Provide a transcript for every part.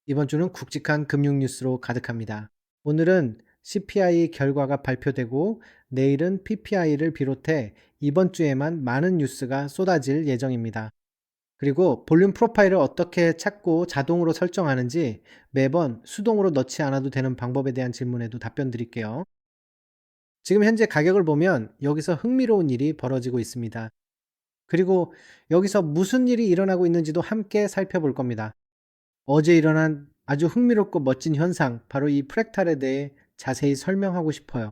이번 주는 굵직한 금융 뉴스로 가득합니다. 오늘은 CPI 결과가 발표되고 내일은 PPI를 비롯해 이번 주에만 많은 뉴스가 쏟아질 예정입니다. 그리고 볼륨 프로파일을 어떻게 찾고 자동으로 설정하는지 매번 수동으로 넣지 않아도 되는 방법에 대한 질문에도 답변 드릴게요. 지금 현재 가격을 보면 여기서 흥미로운 일이 벌어지고 있습니다. 그리고 여기서 무슨 일이 일어나고 있는지도 함께 살펴볼 겁니다. 어제 일어난 아주 흥미롭고 멋진 현상, 바로 이 프랙탈에 대해 자세히 설명하고 싶어요.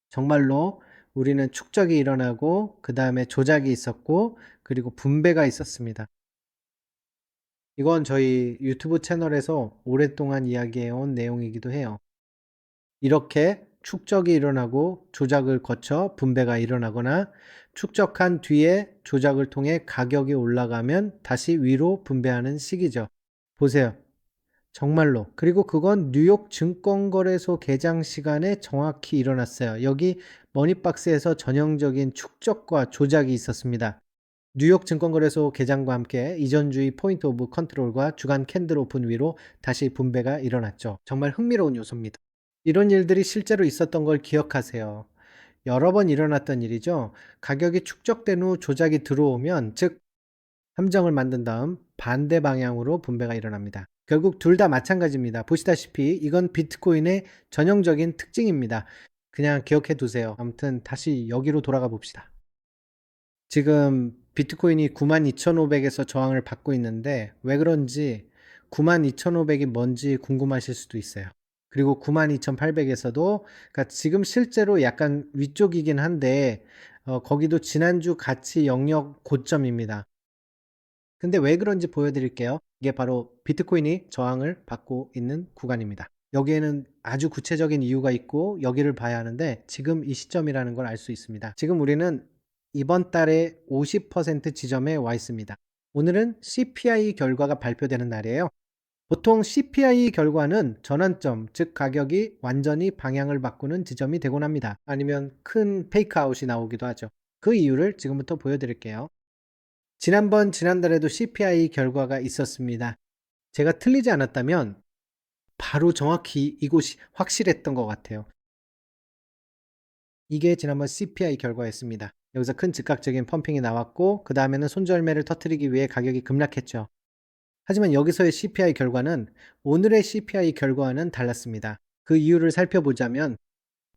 정말로 우리는 축적이 일어나고 그 다음에 조작이 있었고 그리고 분배가 있었습니다. 이건 저희 유튜브 채널에서 오랫동안 이야기해온 내용이기도 해요. 이렇게 축적이 일어나고 조작을 거쳐 분배가 일어나거나 축적한 뒤에 조작을 통해 가격이 올라가면 다시 위로 분배하는 시기죠. 보세요. 정말로. 그리고 그건 뉴욕 증권거래소 개장 시간에 정확히 일어났어요. 여기 머니박스에서 전형적인 축적과 조작이 있었습니다. 뉴욕 증권거래소 개장과 함께 이전주의 포인트 오브 컨트롤과 주간 캔들 오픈 위로 다시 분배가 일어났죠. 정말 흥미로운 요소입니다. 이런 일들이 실제로 있었던 걸 기억하세요. 여러 번 일어났던 일이죠. 가격이 축적된 후 조작이 들어오면, 즉 함정을 만든 다음 반대 방향으로 분배가 일어납니다. 결국 둘 다 마찬가지입니다. 보시다시피 이건 비트코인의 전형적인 특징입니다. 그냥 기억해 두세요. 아무튼 다시 여기로 돌아가 봅시다. 지금 비트코인이 92,500에서 저항을 받고 있는데 왜 그런지 92,500이 뭔지 궁금하실 수도 있어요. 그리고 92,800에서도 그러니까 지금 실제로 약간 위쪽이긴 한데 거기도 지난주 가치 영역 고점입니다. 근데 왜 그런지 보여드릴게요. 이게 바로 비트코인이 저항을 받고 있는 구간입니다. 여기에는 아주 구체적인 이유가 있고 여기를 봐야 하는데 지금 이 시점이라는 걸 알 수 있습니다. 지금 우리는 이번 달에 50% 지점에 와 있습니다. 오늘은 CPI 결과가 발표되는 날이에요. 보통 CPI 결과는 전환점, 즉 가격이 완전히 방향을 바꾸는 지점이 되곤 합니다. 아니면 큰 페이크아웃이 나오기도 하죠. 그 이유를 지금부터 보여드릴게요. 지난달에도 CPI 결과가 있었습니다. 제가 틀리지 않았다면 바로 정확히 이곳이 확실했던 것 같아요. 이게 지난번 CPI 결과였습니다. 여기서 큰 즉각적인 펌핑이 나왔고 그 다음에는 손절매를 터뜨리기 위해 가격이 급락했죠. 하지만 여기서의 CPI 결과는 오늘의 CPI 결과와는 달랐습니다. 그 이유를 살펴보자면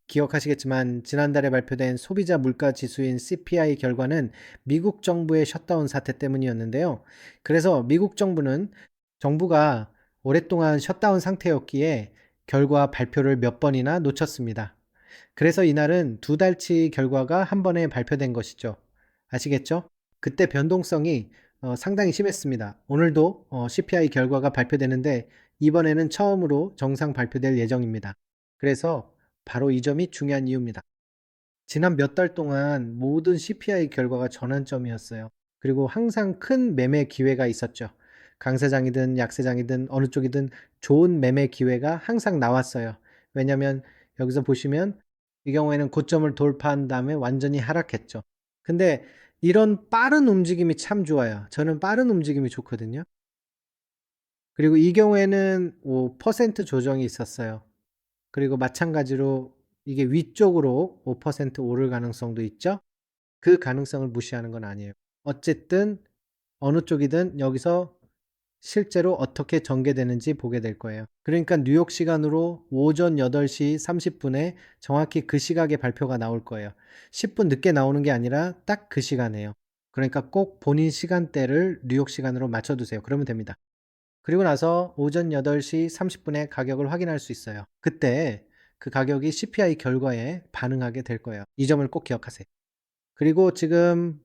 기억하시겠지만 지난달에 발표된 소비자 물가 지수인 CPI 결과는 미국 정부의 셧다운 사태 때문이었는데요. 그래서 미국 정부가 오랫동안 셧다운 상태였기에 결과 발표를 몇 번이나 놓쳤습니다. 그래서 이날은 두 달치 결과가 한 번에 발표된 것이죠. 아시겠죠? 그때 변동성이 상당히 심했습니다. 오늘도 CPI 결과가 발표되는데 이번에는 처음으로 정상 발표될 예정입니다. 그래서 바로 이 점이 중요한 이유입니다. 지난 몇 달 동안 모든 CPI 결과가 전환점이었어요. 그리고 항상 큰 매매 기회가 있었죠. 강세장이든 약세장이든 어느 쪽이든 좋은 매매 기회가 항상 나왔어요. 왜냐면 여기서 보시면 이 경우에는 고점을 돌파한 다음에 완전히 하락했죠. 근데 이런 빠른 움직임이 참 좋아요. 저는 빠른 움직임이 좋거든요. 그리고 이 경우에는 5% 조정이 있었어요. 그리고 마찬가지로 이게 위쪽으로 5% 오를 가능성도 있죠. 그 가능성을 무시하는 건 아니에요. 어쨌든 어느 쪽이든 여기서 실제로 어떻게 전개되는지 보게 될 거예요. 그러니까 뉴욕 시간으로 오전 8시 30분에 정확히 그 시각에 발표가 나올 거예요. 10분 늦게 나오는 게 아니라 딱 그 시간이에요. 그러니까 꼭 본인 시간대를 뉴욕 시간으로 맞춰두세요. 그러면 됩니다. 그리고 나서 오전 8시 30분에 가격을 확인할 수 있어요. 그때 그 가격이 CPI 결과에 반응하게 될 거예요. 이 점을 꼭 기억하세요. 그리고 지금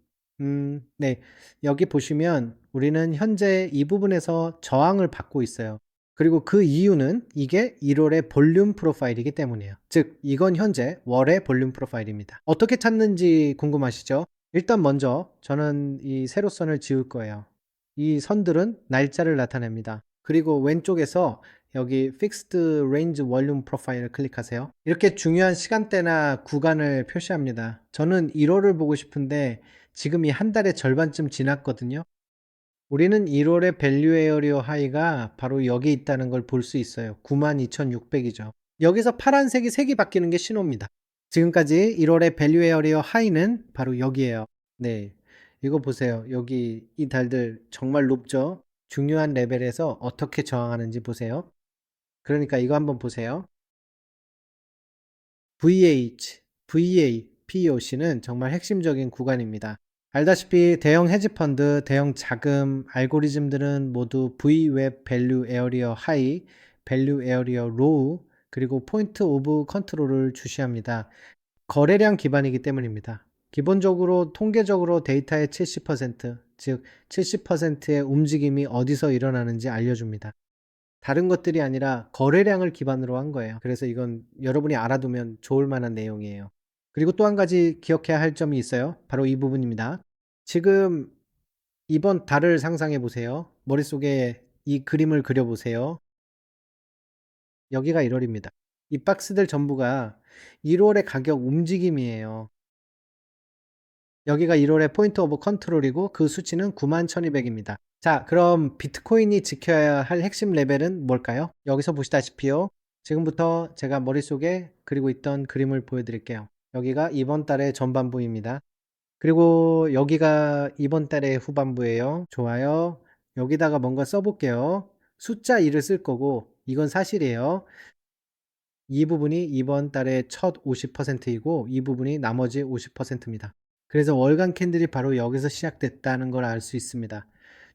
네, 여기 보시면 우리는 현재 이 부분에서 저항을 받고 있어요. 그리고 그 이유는 이게 1월의 볼륨 프로파일이기 때문이에요. 즉 이건 현재 월의 볼륨 프로파일입니다. 어떻게 찾는지 궁금하시죠? 일단 먼저 저는 이 세로선을 지울 거예요. 이 선들은 날짜를 나타냅니다. 그리고 왼쪽에서 여기 Fixed Range Volume Profile을 클릭하세요. 이렇게 중요한 시간대나 구간을 표시합니다. 저는 1월을 보고 싶은데 지금 이 한 달의 절반쯤 지났거든요. 우리는 1월의 밸류 에어리어 하이가 바로 여기 있다는 걸 볼 수 있어요. 92,600이죠. 여기서 파란색이 색이 바뀌는 게 신호입니다. 지금까지 1월의 밸류 에어리어 하이는 바로 여기에요. 네. 이거 보세요. 여기 이 달들 정말 높죠? 중요한 레벨에서 어떻게 저항하는지 보세요. 그러니까 이거 한번 보세요. VH, VA, PEOC는 정말 핵심적인 구간입니다. 알다시피 대형 헤지펀드, 대형 자금, 알고리즘들은 모두 V-Web Value Area High, Value Area Low, 그리고 포인트 오브 컨트롤을 주시합니다. 거래량 기반이기 때문입니다. 기본적으로 통계적으로 데이터의 70%, 즉 70%의 움직임이 어디서 일어나는지 알려줍니다. 다른 것들이 아니라 거래량을 기반으로 한 거예요. 그래서 이건 여러분이 알아두면 좋을 만한 내용이에요. 그리고 또 한 가지 기억해야 할 점이 있어요. 바로 이 부분입니다. 지금 이번 달을 상상해 보세요. 머릿속에 이 그림을 그려 보세요. 여기가 1월입니다. 이 박스들 전부가 1월의 가격 움직임이에요. 여기가 1월의 포인트 오브 컨트롤이고 그 수치는 91,200입니다. 자, 그럼 비트코인이 지켜야 할 핵심 레벨은 뭘까요? 여기서 보시다시피요. 지금부터 제가 머릿속에 그리고 있던 그림을 보여드릴게요. 여기가 이번 달의 전반부입니다. 그리고 여기가 이번 달의 후반부예요. 좋아요. 여기다가 뭔가 써볼게요. 숫자 2를 쓸 거고 이건 사실이에요. 이 부분이 이번 달의 첫 50%이고 이 부분이 나머지 50%입니다. 그래서 월간 캔들이 바로 여기서 시작됐다는 걸 알 수 있습니다.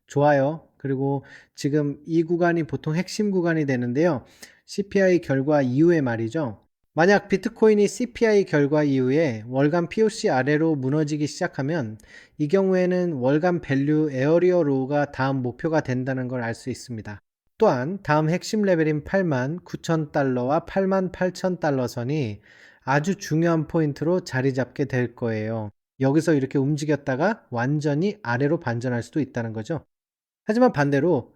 좋아요. 그리고 지금 이 구간이 보통 핵심 구간이 되는데요. CPI 결과 이후에 말이죠. 만약 비트코인이 CPI 결과 이후에 월간 POC 아래로 무너지기 시작하면 이 경우에는 월간 밸류 에어리어 로우가 다음 목표가 된다는 걸 알 수 있습니다. 또한 다음 핵심 레벨인 89,000달러와 88,000달러 선이 아주 중요한 포인트로 자리 잡게 될 거예요. 여기서 이렇게 움직였다가 완전히 아래로 반전할 수도 있다는 거죠. 하지만 반대로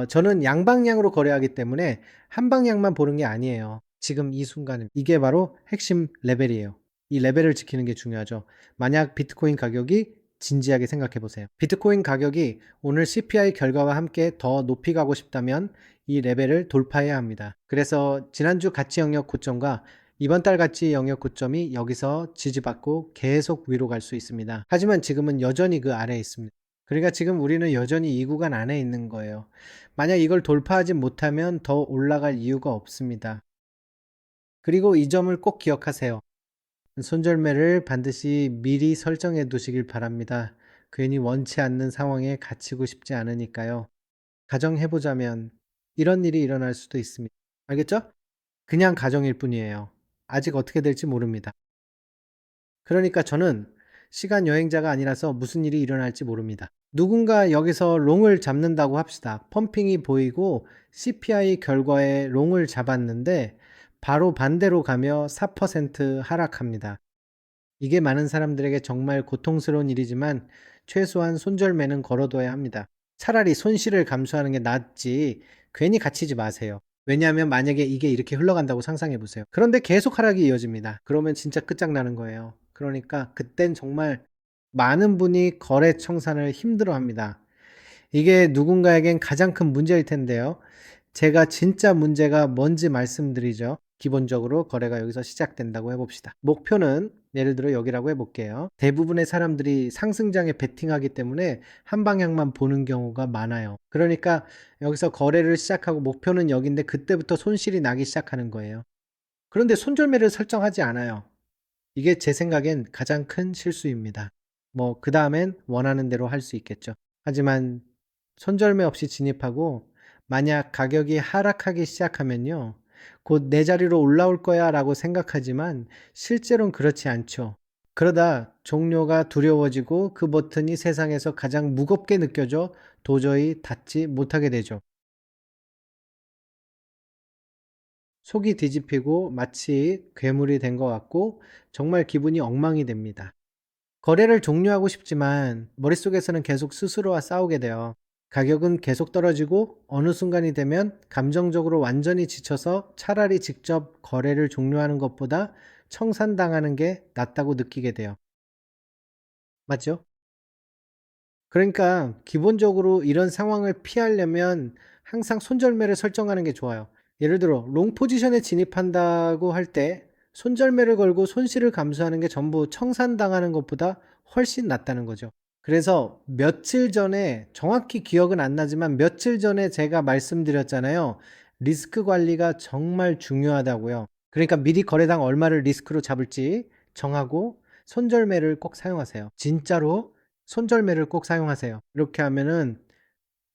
저는 양방향으로 거래하기 때문에 한 방향만 보는 게 아니에요. 지금 이 순간은 이게 바로 핵심 레벨이에요. 이 레벨을 지키는 게 중요하죠. 만약 비트코인 가격이 진지하게 생각해 보세요. 비트코인 가격이 오늘 CPI 결과와 함께 더 높이 가고 싶다면 이 레벨을 돌파해야 합니다. 그래서 지난주 가치 영역 고점과 이번 달 가치 영역 고점이 여기서 지지받고 계속 위로 갈 수 있습니다. 하지만 지금은 여전히 그 아래에 있습니다. 그러니까 지금 우리는 여전히 이 구간 안에 있는 거예요. 만약 이걸 돌파하지 못하면 더 올라갈 이유가 없습니다. 그리고 이 점을 꼭 기억하세요. 손절매를 반드시 미리 설정해 두시길 바랍니다. 괜히 원치 않는 상황에 갇히고 싶지 않으니까요. 가정해보자면 이런 일이 일어날 수도 있습니다. 알겠죠? 그냥 가정일 뿐이에요. 아직 어떻게 될지 모릅니다. 그러니까 저는 시간 여행자가 아니라서 무슨 일이 일어날지 모릅니다. 누군가 여기서 롱을 잡는다고 합시다. 펌핑이 보이고 CPI 결과에 롱을 잡았는데 바로 반대로 가며 4% 하락합니다. 이게 많은 사람들에게 정말 고통스러운 일이지만 최소한 손절매는 걸어둬야 합니다. 차라리 손실을 감수하는 게 낫지 괜히 갇히지 마세요. 왜냐하면 만약에 이게 이렇게 흘러간다고 상상해 보세요. 그런데 계속 하락이 이어집니다. 그러면 진짜 끝장나는 거예요. 그러니까 그땐 정말 많은 분이 거래 청산을 힘들어 합니다. 이게 누군가에겐 가장 큰 문제일 텐데요. 제가 진짜 문제가 뭔지 말씀드리죠. 기본적으로 거래가 여기서 시작된다고 해봅시다. 목표는 예를 들어 여기라고 해볼게요. 대부분의 사람들이 상승장에 베팅하기 때문에 한 방향만 보는 경우가 많아요. 그러니까 여기서 거래를 시작하고 목표는 여기인데 그때부터 손실이 나기 시작하는 거예요. 그런데 손절매를 설정하지 않아요. 이게 제 생각엔 가장 큰 실수입니다. 뭐, 그 다음엔 원하는 대로 할 수 있겠죠. 하지만 손절매 없이 진입하고 만약 가격이 하락하기 시작하면요. 곧 내 자리로 올라올 거야 라고 생각하지만 실제로는 그렇지 않죠. 그러다 종료가 두려워지고 그 버튼이 세상에서 가장 무겁게 느껴져 도저히 닫지 못하게 되죠. 속이 뒤집히고 마치 괴물이 된 것 같고 정말 기분이 엉망이 됩니다. 거래를 종료하고 싶지만 머릿속에서는 계속 스스로와 싸우게 돼요. 가격은 계속 떨어지고 어느 순간이 되면 감정적으로 완전히 지쳐서 차라리 직접 거래를 종료하는 것보다 청산당하는 게 낫다고 느끼게 돼요. 맞죠? 그러니까 기본적으로 이런 상황을 피하려면 항상 손절매를 설정하는 게 좋아요. 예를 들어 롱 포지션에 진입한다고 할 때 손절매를 걸고 손실을 감수하는 게 전부 청산당하는 것보다 훨씬 낫다는 거죠. 그래서 며칠 전에 정확히 기억은 안 나지만 며칠 전에 제가 말씀드렸잖아요. 리스크 관리가 정말 중요하다고요. 그러니까 미리 거래당 얼마를 리스크로 잡을지 정하고 손절매를 꼭 사용하세요. 진짜로 손절매를 꼭 사용하세요. 이렇게 하면은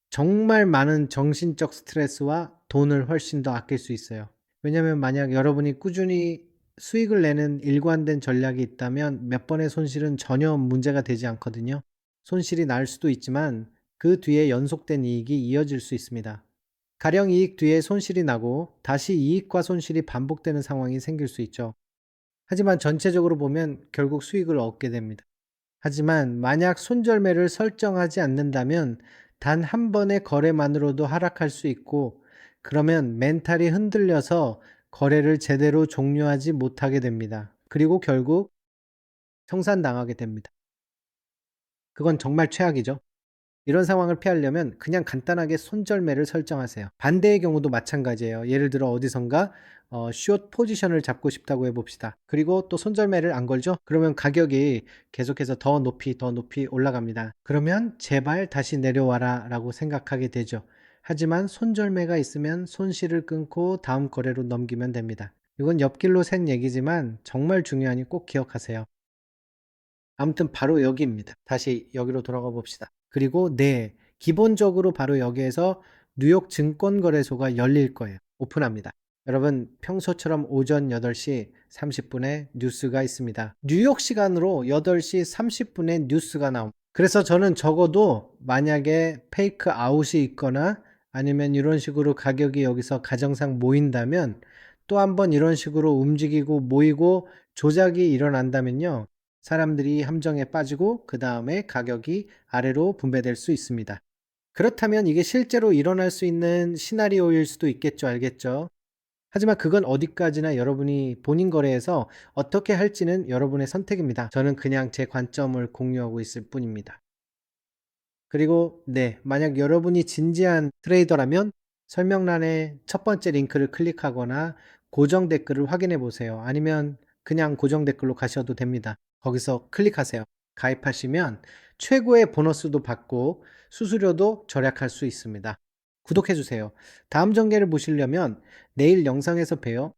정말 많은 정신적 스트레스와 돈을 훨씬 더 아낄 수 있어요. 왜냐면 만약 여러분이 꾸준히 수익을 내는 일관된 전략이 있다면 몇 번의 손실은 전혀 문제가 되지 않거든요. 손실이 날 수도 있지만 그 뒤에 연속된 이익이 이어질 수 있습니다. 가령 이익 뒤에 손실이 나고 다시 이익과 손실이 반복되는 상황이 생길 수 있죠. 하지만 전체적으로 보면 결국 수익을 얻게 됩니다. 하지만 만약 손절매를 설정하지 않는다면 단 한 번의 거래만으로도 하락할 수 있고, 그러면 멘탈이 흔들려서 거래를 제대로 종료하지 못하게 됩니다. 그리고 결국 청산당하게 됩니다. 그건 정말 최악이죠. 이런 상황을 피하려면 그냥 간단하게 손절매를 설정하세요. 반대의 경우도 마찬가지예요. 예를 들어 어디선가 숏 포지션을 잡고 싶다고 해봅시다. 그리고 또 손절매를 안 걸죠? 그러면 가격이 계속해서 더 높이 올라갑니다. 그러면 제발 다시 내려와라 라고 생각하게 되죠. 하지만 손절매가 있으면 손실을 끊고 다음 거래로 넘기면 됩니다. 이건 옆길로 샌 얘기지만 정말 중요하니 꼭 기억하세요. 아무튼 바로 여기입니다. 다시 여기로 돌아가 봅시다. 그리고 네, 기본적으로 바로 여기에서 뉴욕 증권거래소가 열릴 거예요. 오픈합니다. 여러분, 평소처럼 오전 8시 30분에 뉴스가 있습니다. 뉴욕 시간으로 8시 30분에 뉴스가 나옵니다. 그래서 저는 적어도 만약에 페이크 아웃이 있거나 아니면 이런 식으로 가격이 여기서 가정상 모인다면 또 한번 이런 식으로 움직이고 모이고 조작이 일어난다면요. 사람들이 함정에 빠지고 그 다음에 가격이 아래로 분배될 수 있습니다. 그렇다면 이게 실제로 일어날 수 있는 시나리오일 수도 있겠죠, 알겠죠? 하지만 그건 어디까지나 여러분이 본인 거래에서 어떻게 할지는 여러분의 선택입니다. 저는 그냥 제 관점을 공유하고 있을 뿐입니다. 그리고 네, 만약 여러분이 진지한 트레이더라면 설명란에 첫 번째 링크를 클릭하거나 고정 댓글을 확인해 보세요. 아니면 그냥 고정 댓글로 가셔도 됩니다. 거기서 클릭하세요. 가입하시면 최고의 보너스도 받고 수수료도 절약할 수 있습니다. 구독해 주세요. 다음 전개를 보시려면 내일 영상에서 봬요.